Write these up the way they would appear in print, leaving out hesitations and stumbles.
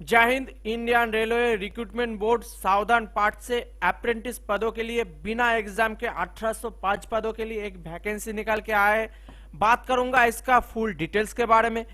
जय Hind. Indian railway recruitment board सावधान part से अप्रेंटिस पदों के लिए बिना एग्जाम के 1805 पदों के लिए एक वैकेंसी निकाल के आया है। बात करूंगा इसका फुल डिटेल्स के बारे में,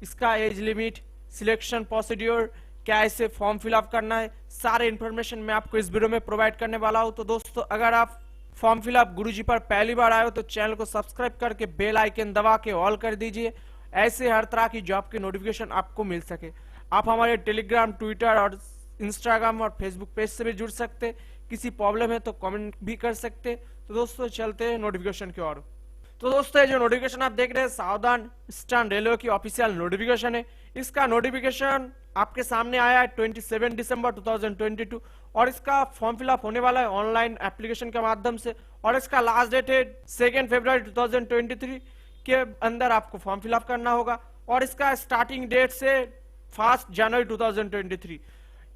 इसका एज लिमिट, सिलेक्शन प्रोसीड्योर, क्या इसे फॉर्म फिलअप करना है, सारे इन्फॉर्मेशन मैं आपको इस वीडियो में प्रोवाइड करने वाला हूं। तो दोस्तों, अगर आप फॉर्म फिलअप गुरुजी पर पहली बार आए हो तो चैनल को सब्सक्राइब करके बेल आइकन दबा के ऑल कर दीजिए, ऐसे हर तरह की जॉब की नोटिफिकेशन आपको मिल सके। आप हमारे टेलीग्राम, ट्विटर और इंस्टाग्राम और फेसबुक पेज से भी जुड़ सकते। किसी प्रॉब्लम है तो कमेंट भी कर सकते। तो दोस्तों, चलते हैं नोटिफिकेशन की ओर। तो दोस्तों, ये जो नोटिफिकेशन आप देख रहे हैं सावधान ईस्टर्न रेलवे की ऑफिशियल नोटिफिकेशन है। इसका नोटिफिकेशन आपके सामने आया है 27 दिसंबर 2022 और इसका फॉर्म फिलअप होने वाला है ऑनलाइन एप्लीकेशन के माध्यम से और इसका लास्ट डेट है 2 फरवरी 2023 के अंदर आपको फॉर्म फिलअप करना होगा और इसका स्टार्टिंग डेट से 1 जनवरी 2023।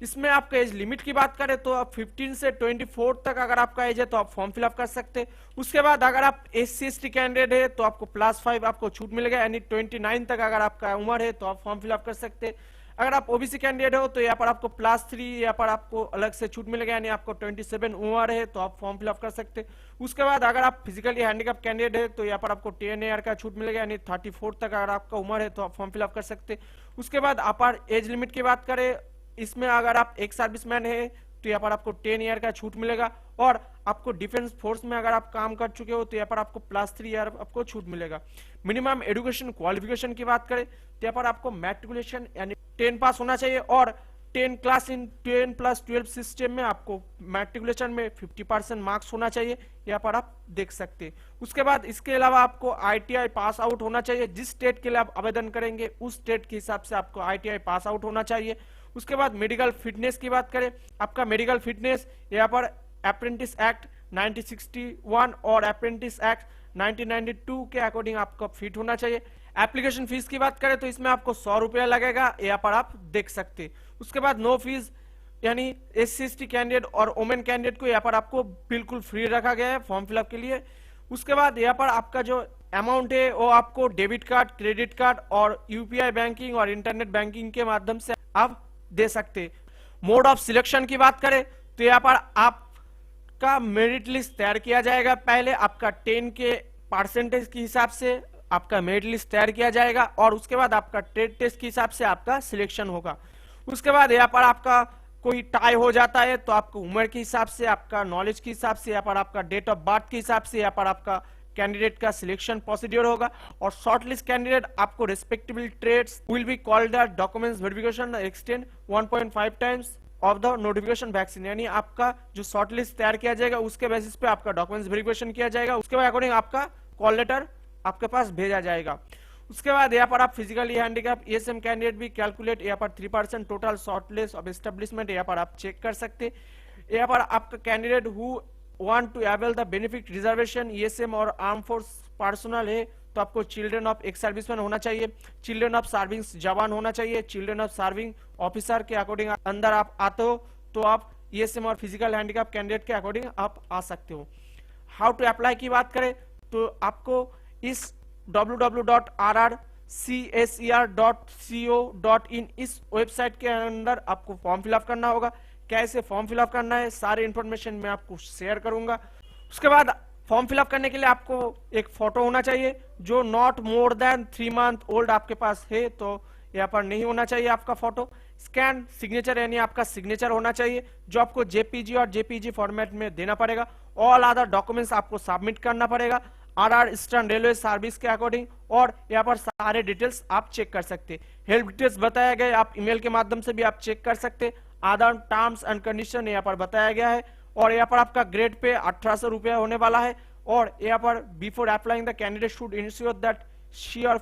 इसमें आपका एज लिमिट की बात करें तो आप 15 से 24 तक अगर आपका एज है तो आप फॉर्म फिलअप कर सकते हैं। उसके बाद अगर आप SC/ST कैंडिडेट है तो आपको +5 आपको छूट मिलेगा, यानी 29 तक अगर आपका उम्र है तो आप फॉर्म फिलअप कर सकते हैं। अगर आप OBC कैंडिडेट हो तो यहाँ पर आपको +3 यहाँ पर आपको अलग से छूट मिलेगा, यानी आपको 27 उम्र है तो आप फॉर्म फिलअप कर सकते हैं। उसके बाद अगर आप फिजिकली हैंडीकैप कैंडिडेट है तो यहाँ पर आपको 10 ईयर का छूट मिलेगा, यानी 34 तक अगर आपका उम्र है तो आप फॉर्म फिलअप कर सकते हैं। उसके बाद अपर एज लिमिट की बात करें, इसमें अगर आप एक सर्विसमैन है तो यहाँ पर आपको 10 ईयर का छूट मिलेगा और आपको डिफेंस फोर्स में अगर आप काम कर चुके हो तो यहाँ पर आपको +3 ईयर आपको छूट मिलेगा। मिनिमम एजुकेशन क्वालिफिकेशन की बात करें तो यहाँ पर आपको मैट्रिकुलेशन यानी 10 पास होना चाहिए और 10 क्लास इन 10+12 सिस्टम में आपको मैट्रिकुलेशन में 50% मार्क्स होना चाहिए, यहाँ पर आप देख सकते हैं। उसके बाद इसके अलावा आपको ITI पास आउट होना चाहिए। जिस स्टेट के लिए आप आवेदन करेंगे उस स्टेट के हिसाब से आपको ITI पास आउट होना चाहिए। उसके बाद मेडिकल फिटनेस की बात करें, आपका मेडिकल फिटनेस यहाँ पर अप्रेंटिस एक्ट 1961 और अप्रेंटिस एक्ट 1992 के अकॉर्डिंग आपको फिट होना चाहिए। एप्लीकेशन फीस की बात करें तो इसमें आपको 100 रुपया लगेगा, यहाँ पर आप देख सकते हैं। उसके बाद नो फीस, यानी SC/ST कैंडिडेट और वोमेन कैंडिडेट को यहाँ पर आपको बिल्कुल फ्री रखा गया है फॉर्म फिलअप के लिए। उसके बाद यहाँ पर आपका जो अमाउंट है वो आपको डेबिट कार्ड, क्रेडिट कार्ड और UPI बैंकिंग और इंटरनेट बैंकिंग के माध्यम से आप दे सकते। मोड ऑफ सिलेक्शन की बात करें तो यहाँ पर आपका मेरिट लिस्ट तैयार किया जाएगा। पहले आपका 10 के परसेंटेज के हिसाब से आपका मेरिट लिस्ट तैयार किया जाएगा और उसके बाद आपका ट्रेड टेस्ट के हिसाब से आपका सिलेक्शन होगा। उसके बाद यहाँ पर आपका कोई टाई हो जाता है तो आपको उम्र के हिसाब से, आपका नॉलेज के हिसाब से, यहाँ पर आपका डेट ऑफ बर्थ के हिसाब से यहाँ पर आपका कैंडिडेट का सिलेक्शन प्रोसीड्योर होगा और शॉर्टलिस्ट कैंडिडेट आपको respectable trades will be called the documents verification extend 1.5 times of the notification vaccine, यानी आपका जो शॉर्टलिस्ट तैयार किया जाएगा उसके बेसिस पे आपका डॉक्यूमेंट्स वेरिफिकेशन किया जाएगा। उसके बाद अकॉर्डिंग आपका कॉल लेटर आपके पास भेजा जाएगा। उसके बाद यहाँ पर आप फिजिकली हैंडीकैप ESM कैंडिडेट भी कैलकुलेट यहाँ पर 3% टोटल शॉर्टलिस्ट ऑफ एस्टेब्लिशमेंट यहाँ पर आप चेक कर सकते। यहाँ पर आपका candidate who want to avail the benefit reservation ESM और आर्म फोर्स पर्सनल है तो आपको चिल्ड्रन ऑफ एक सर्विसमैन होना चाहिए, चिल्ड्रन ऑफ सर्विंग जवान होना चाहिए, चिल्ड्रन ऑफ सर्विंग ऑफिसर के अकॉर्डिंग अंदर आप आते हो तो आप ESM और फिजिकल हैंडीकैप कैंडिडेट के अकॉर्डिंग आप आ सकते हो। हाउ टू अप्लाई की बात करें तो आपको इस www.rrcser.co.in इस वेबसाइट के अंदर आपको फॉर्म फिलअप करना होगा। कैसे फॉर्म फिलअप करना है सारे इंफॉर्मेशन मैं आपको शेयर करूंगा। उसके बाद फॉर्म फिलअप करने के लिए आपको एक फोटो होना चाहिए जो not more than 3 month old आपके पास है तो यहाँ पर नहीं होना चाहिए आपका फोटो। स्कैन सिग्नेचर, यानी आपका सिग्नेचर होना चाहिए जो आपको JPG और JPG फॉर्मेट में देना पड़ेगा। ऑल अदर डॉक्यूमेंट्स आपको सबमिट करना पड़ेगा RR ईस्टर्न रेलवे सर्विस के अकॉर्डिंग और यहाँ पर सारे डिटेल्स आप चेक कर सकते। हेल्प डिटेल्स बताया गया, आप ईमेल के माध्यम से भी आप चेक कर सकते। आधार टर्म्स एंड कंडीशन यहाँ पर बताया गया है और यहाँ पर आपका ग्रेड पे 1800 रुपया होने वाला है और यहाँ पर before applying the candidate should ensure that she और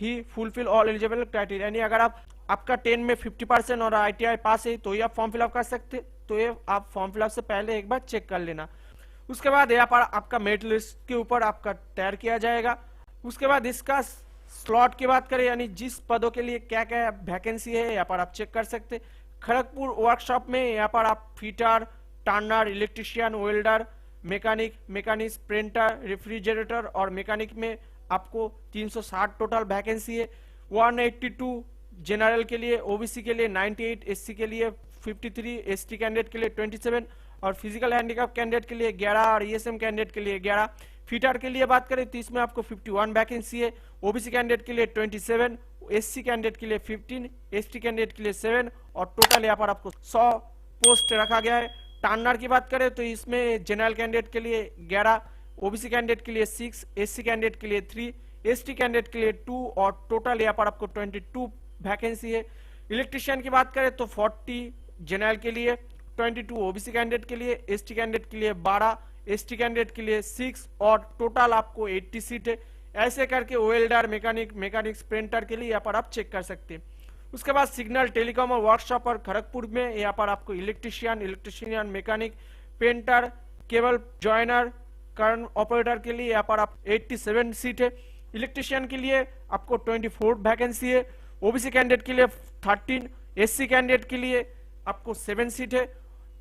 ही फुलफिल ऑल एलिजिबल क्राइटेरिया, यानी अगर आपका 10 में 50% और ITI पास है तो ये आप फॉर्म फिलअप कर सकते। तो ये आप फॉर्म फिलअप से पहले एक बार चेक कर लेना। उसके बाद यहाँ पर आपका मेरिट लिस्ट के ऊपर आपका तैयार किया जाएगा। उसके बाद इसका स्लॉट की बात करें, यानी जिस पदों के लिए क्या क्या वैकेंसी है यहाँ पर आप चेक कर सकते। खड़गपुर वर्कशॉप में यहाँ पर आप fitter, Turner, electrician, welder, mechanic, printer, refrigerator और मैकेनिक में आपको 360 टोटल वैकेंसी है। 182 जनरल के लिए, ओबीसी के लिए 98, एससी के लिए 53, एसटी कैंडिडेट के लिए 27 और फिजिकल हैंडीकैप कैंडिडेट के लिए 11 और ईएसएम कैंडिडेट के लिए 11। फिटर के लिए बात करें तो इसमें आपको 51 वैकेंसी है, ओबीसी कैंडिडेट के लिए 27, एससी कैंडिडेट के लिए 15, एसटी कैंडिडेट के लिए 7 और टोटल यहाँ पर आपको 100 पोस्ट रखा गया है। टर्नर की बात करें तो इसमें जनरल कैंडिडेट के लिए 11, ओबीसी कैंडिडेट के लिए 6, एससी कैंडिडेट के लिए 3, एसटी कैंडिडेट के लिए 2 और टोटल यहाँ पर आपको 22 वैकेंसी है। इलेक्ट्रिशियन की बात करें तो 40 जनरल के लिए, 22 ओबीसी कैंडिडेट के लिए, एसटी कैंडिडेट के लिए 12, एसटी कैंडिडेट के लिए 6 और टोटल आपको 80 सीट है। ऐसे करके वेल्डर, मैकेनिक्स, प्रिंटर के लिए यहाँ पर आप चेक कर सकते हैं। उसके बाद सिग्नल, टेलीकॉम और वर्कशॉप और खड़गपुर में यहाँ पर आपको electrician, mechanic, painter, cable joiner, current operator के लिए यहाँ पर आप 87 सीट है। इलेक्ट्रिशियन के लिए आपको 24 वैकेंसी है, ओबीसी कैंडिडेट के लिए 13, एससी कैंडिडेट के लिए आपको 7 सीट है,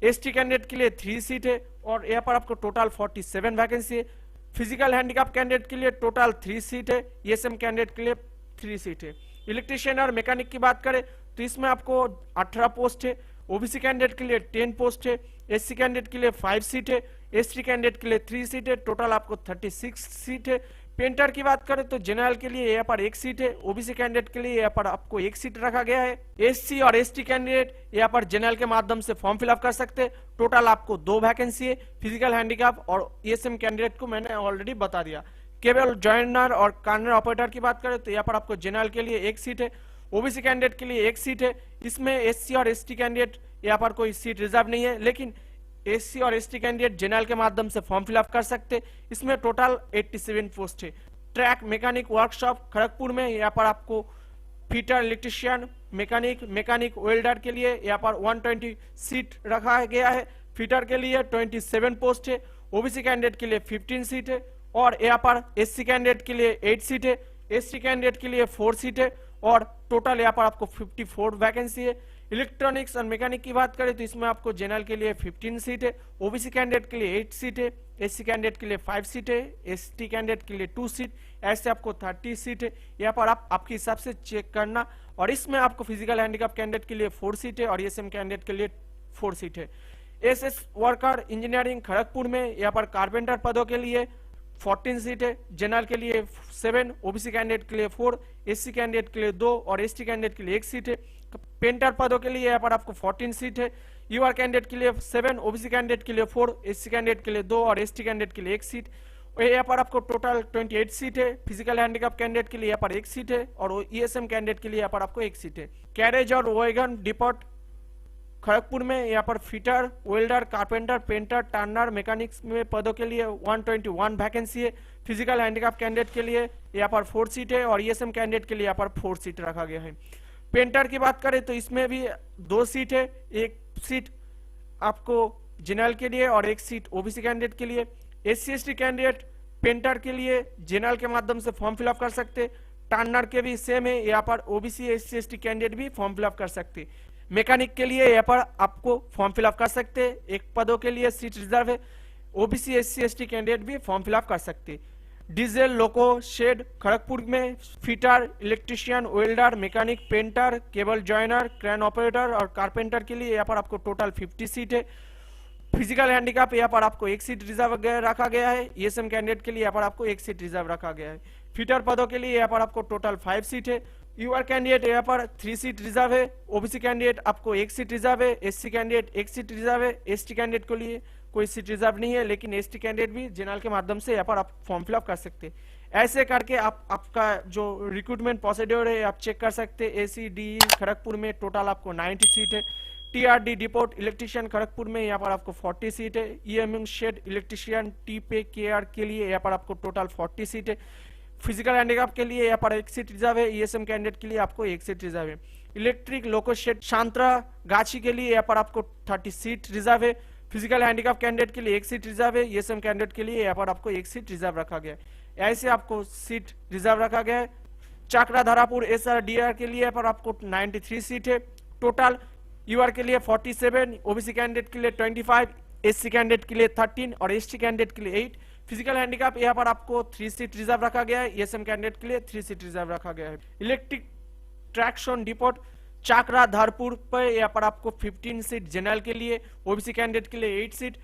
एसटी कैंडिडेट के लिए 3 सीट है और यहाँ पर आपको टोटल 47 वैकेंसी है। फिजिकल हैंडीकैप कैंडिडेट के लिए टोटल 3 सीट है, ईएसएम कैंडिडेट के लिए 3 सीट है। इलेक्ट्रिशियन और मैकेनिक की बात करें तो इसमें आपको 18 पोस्ट है, ओबीसी कैंडिडेट के लिए 10 पोस्ट है, एससी कैंडिडेट के लिए 5 सीट है, एसटी कैंडिडेट के लिए 3 सीट है, टोटल आपको 36 सीट है। पेंटर की बात करें तो जनरल के लिए यहाँ पर 1 सीट है, ओबीसी कैंडिडेट के लिए यहाँ पर आपको 1 सीट रखा गया है। एससी और एसटी कैंडिडेट यहाँ पर जनरल के माध्यम से फॉर्म फिलअप कर सकते हैं। टोटल आपको 2 वैकेंसी है। फिजिकल हैंडीकैप और ईएसएम कैंडिडेट को मैंने ऑलरेडी बता दिया। केबल जॉइनर और कार्नर ऑपरेटर की बात करें तो यहाँ पर आपको जनरल के लिए 1 सीट है, ओबीसी कैंडिडेट के लिए 1 सीट है। इसमें एससी और एसटी कैंडिडेट यहाँ पर कोई सीट रिजर्व नहीं है, लेकिन एससी और एसटी कैंडिडेट जनरल के माध्यम से फॉर्म फिलअप कर सकते। इसमें टोटल 87 पोस्ट है। ट्रैक, मैकेनिक, वर्कशॉप खड़गपुर में यहाँ पर आपको फिटर, इलेक्ट्रिशियन, मैकेनिक वेल्डर के लिए यहाँ पर 120 सीट रखा गया है। फिटर के लिए 27 पोस्ट है, ओबीसी कैंडिडेट के लिए 15 सीट है और यहाँ पर एससी कैंडिडेट के लिए 8 सीट है, एसटी कैंडिडेट के लिए 4 सीट है और टोटल यहाँ पर आपको 54 वैकेंसी है। इलेक्ट्रॉनिक्स और मैकेनिक की बात करें तो इसमें आपको जनरल के लिए 15 सीट है, ओबीसी कैंडिडेट के लिए 8 सीट है, एससी कैंडिडेट के लिए 5 सीट है, एसटी कैंडिडेट के लिए 2 सीट, ऐसे आपको 30 सीट है। यहाँ पर आप आपके हिसाब से चेक करना। और इसमें आपको फिजिकल हैंडीकैप कैंडिडेट के लिए 4 सीट है और ईएसएम कैंडिडेट के लिए 4 सीट है। एसएस वर्कर इंजीनियरिंग खड़गपुर में यहाँ पर कारपेंटर पदों के लिए 14 सीट है, जनरल के लिए 7, ओबीसी कैंडिडेट के लिए 4, एससी कैंडिडेट के लिए 2 और एसटी कैंडिडेट के लिए 1 सीट है। पेंटर पदों के लिए यहाँ पर आपको 14 सीट है, यूआर कैंडिडेट के लिए 7, ओबीसी कैंडिडेट के लिए 4, एससी कैंडिडेट के लिए 2 और एसटी कैंडिडेट के लिए 1 सीट। यहाँ पर आपको टोटल 28 सीट है। फिजिकल हैंडीकैप कैंडिडेट के लिए यहाँ पर 1 सीट है और ईएसएम कैंडिडेट के लिए यहाँ पर आपको 1 सीट है। कैरेज और वैगन डिपोट खड़गपुर में यहाँ पर fitter, welder, carpenter, painter, Turner, mechanics में पदों के लिए 121 वैकेंसी है। फिजिकल हैंडीकैप कैंडिडेट के लिए यहाँ पर 4 सीट है और ईएसएम कैंडिडेट के लिए यहाँ पर 4 सीट रखा गया है। पेंटर की बात करें तो इसमें भी 2 सीट है, 1 सीट आपको जनरल के लिए और 1 सीट ओबीसी कैंडिडेट के लिए। एससी एसटी कैंडिडेट पेंटर के लिए जनरल के माध्यम से फॉर्म फिलअप कर सकते। टर्नर के भी सेम है, यहाँ पर ओबीसी एससी एसटी कैंडिडेट भी फॉर्म फिलअप कर सकते। मैकेनिक के लिए यहाँ पर आपको फॉर्म फिलअप कर सकते, 1 पदों के लिए सीट रिजर्व है। ओबीसी एससी एसटी कैंडिडेट भी फॉर्म फिलअप कर सकते। डीजल, लोको शेड खड़गपुर में fitter, electrician, welder, mechanic, painter, cable joiner, crane operator और कारपेंटर के लिए यहाँ पर आपको टोटल 50 सीट है। फिजिकल हैंडीकैप यहाँ पर आपको 1 सीट रिजर्व रखा गया है। ईएसएम कैंडिडेट के लिए यहाँ पर आपको 1 सीट रिजर्व रखा गया है। फिटर पदों के लिए यहाँ पर आपको टोटल 5 सीट है। यूआर कैंडिडेट यहाँ पर 3 सीट रिजर्व है। ओबीसी कैंडिडेट आपको 1 सीट रिजर्व है। एससी कैंडिडेट 1 सीट रिजर्व है। एसटी कैंडिडेट के लिए कोई सीट रिजर्व नहीं है, लेकिन एसटी कैंडिडेट भी जनरल के माध्यम से यहाँ पर आप फॉर्म फिलअप कर सकते हैं। ऐसे करके आप आपका जो रिक्रूटमेंट प्रोसीड्योर है आप चेक कर सकते हैं। एसीडी खड़गपुर में टोटल आपको 90 सीट है। टीआरडी डिपोट इलेक्ट्रिशियन खड़गपुर में यहाँ पर आपको 40 सीट है। ईएमएम शेड इलेक्ट्रिशियन टीपे केआर के लिए यहाँ पर आपको टोटल 40 सीट है। फिजिकल हैंडीकैप के लिए यहाँ पर 1 सीट रिजर्व है। ईएसएम कैंडिडेट के लिए आपको 1 सीट रिजर्व है। इलेक्ट्रिक लोको शेड शांतरा गाछी के लिए यहाँ पर आपको 30 सीट रिजर्व है। फिजिकल हैंडीकैप कैंडिडेट के लिए 1 सीट रिजर्व है। ईएसएम कैंडिडेट के लिए यहाँ पर आपको 1 सीट रिजर्व रखा गया है। ऐसे आपको सीट रिजर्व रखा गया है। चकरा धरापुर एसआरडीआर के लिए यहाँ पर आपको 93 सीट है। टोटल यूआर के लिए 47, ओबीसी कैंडिडेट के लिए 25, एससी कैंडिडेट के लिए 13 और एसटी कैंडिडेट के लिए 8। फिजिकल हैंडीकैप यहाँ पर आपको 3 सीट रिजर्व रखा गया है। ईएसएम कैंडिडेट के लिए 3 सीट रिजर्व रखा गया है। इलेक्ट्रिक ट्रैक्शन डिपोट चाकरा धारपुर पर, यहाँ पर आपको 15 सीट जनरल के लिए, ओबीसी कैंडिडेट के लिए 8 सीट,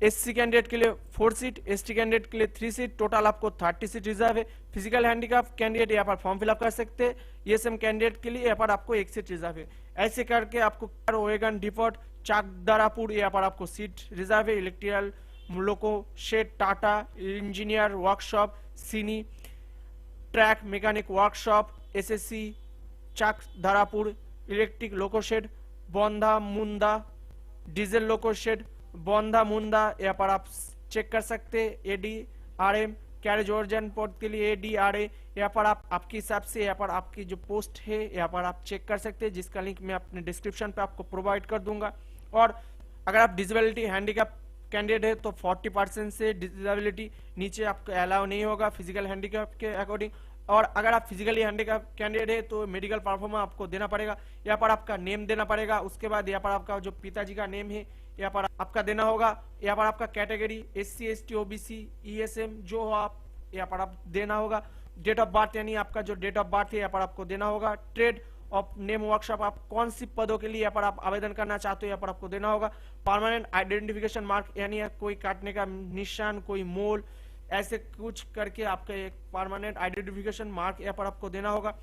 एससी कैंडिडेट के लिए 4 सीट, एसटी कैंडिडेट के लिए 3 सीट, टोटल आपको 30 सीट रिजर्व है। फिजिकल हैंडीकैप कैंडिडेट यहाँ पर फॉर्म फिलअप कर सकते हैं। ईएसएम कैंडिडेट के लिए यहाँ पर आपको 1 सीट रिजर्व है। ऐसे करके आपको ओरेगन डिपोट चाकदारापुर यहाँ पर आपको सीट रिजर्व है। Electrical loco shed Tata engineer workshop, सीनी track mechanic workshop, SSC Chakradharpur, electric loco shed Bondamunda, diesel loco shed बंदा मुंदा, यहाँ पर आप चेक कर सकते हैं। एडीआरएम कैरेज ओरिजिन पोर्ट के लिए एडीआरए, यहाँ पर आप आपके हिसाब से यहाँ पर आपकी जो पोस्ट है यहाँ पर आप चेक कर सकते हैं, जिसका लिंक मैं अपने डिस्क्रिप्शन पे आपको प्रोवाइड कर दूंगा। और अगर आप डिसेबिलिटी हैंडीकैप कैंडिडेट है तो 40% से डिसेबिलिटी नीचे आपको अलाउ नहीं होगा फिजिकल हैंडीकैप के अकॉर्डिंग। और अगर आप फिजिकली हैंडीकैप कैंडिडेट है तो मेडिकल परफॉर्मेंस आपको देना पड़ेगा। यहाँ पर आपका नेम देना पड़ेगा, उसके बाद यहाँ पर आपका जो पिताजी का नेम है यहाँ पर आपका देना होगा। यहाँ पर आपका category SC ST OBC ESM जो हो आप यहाँ पर आप देना होगा। डेट ऑफ बर्थ यानी आपका जो डेट ऑफ बर्थ है यहाँ पर आपको देना होगा। ट्रेड ऑफ नेम वर्कशॉप आप कौन सी पदों के लिए यहाँ पर आप आवेदन करना चाहते हो यहाँ पर आपको देना होगा। परमानेंट आइडेंटिफिकेशन मार्क यानी कोई काटने का निशान, कोई मोल, ऐसे कुछ करके आपका एक परमानेंट आइडेंटिफिकेशन मार्क यहाँ पर आपको देना होगा।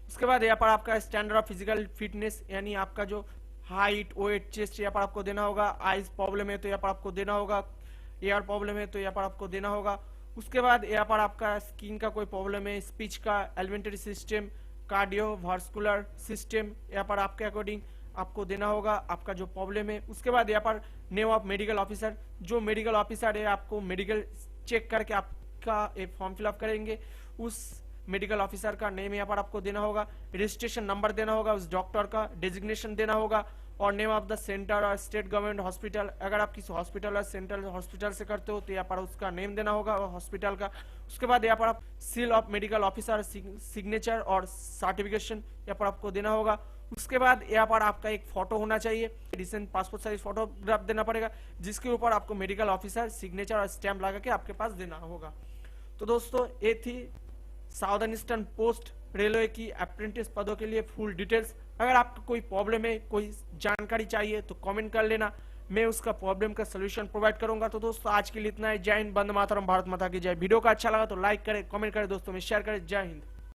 उसके बाद यहाँ पर आपका स्टैंडर्ड ऑफ फिजिकल फिटनेस यानी आपका जो हाइट वेट चेस्ट यहाँ पर आपको देना होगा। आइज प्रॉब्लम है तो यहाँ पर आपको देना होगा। एयर प्रॉब्लम है तो यहाँ पर आपको देना होगा। उसके बाद यहाँ पर आपका स्किन का कोई प्रॉब्लम है, स्पीच का, elementary system, cardiovascular system यहाँ पर आपके अकॉर्डिंग आपको देना होगा आपका जो प्रॉब्लम है। उसके बाद यहाँ पर नेम ऑफ मेडिकल ऑफिसर, जो मेडिकल ऑफिसर है आपको मेडिकल चेक करके आपका एक फॉर्म फिलअप करेंगे, उस मेडिकल ऑफिसर का नेम यहाँ पर आपको देना होगा। रजिस्ट्रेशन नंबर देना होगा, उस डॉक्टर का डेजिग्नेशन देना होगा और नेम ऑफ द सेंटर और स्टेट गवर्नमेंट हॉस्पिटल, अगर आप किसी हॉस्पिटल और सेंट्रल हॉस्पिटल से करते हो तो यहाँ पर उसका नेम देना होगा हॉस्पिटल का। उसके बाद यहाँ पर आप seal of medical officer signature और सर्टिफिकेशन यहाँ पर आपको देना होगा। उसके बाद यहाँ पर आपका एक फोटो होना चाहिए, रिसेंट पासपोर्ट साइज फोटोग्राफ देना पड़ेगा, जिसके ऊपर आपको मेडिकल ऑफिसर सिग्नेचर और स्टैंप लगा के आपके पास देना होगा। तो दोस्तों ये थी साउदर्न ईस्टर्न पोस्ट रेलवे की अप्रेंटिस पदों के लिए फुल डिटेल्स। अगर आपको कोई प्रॉब्लम है, कोई जानकारी चाहिए तो कमेंट कर लेना, मैं उसका प्रॉब्लम का सोल्यूशन प्रोवाइड करूंगा। तो दोस्तों आज के लिए इतना है। जय हिंद, वंदे मातरम, भारत माता की जय। वीडियो का अच्छा लगा तो लाइक करें, कमेंट करें, दोस्तों में शेयर करें। जय हिंद।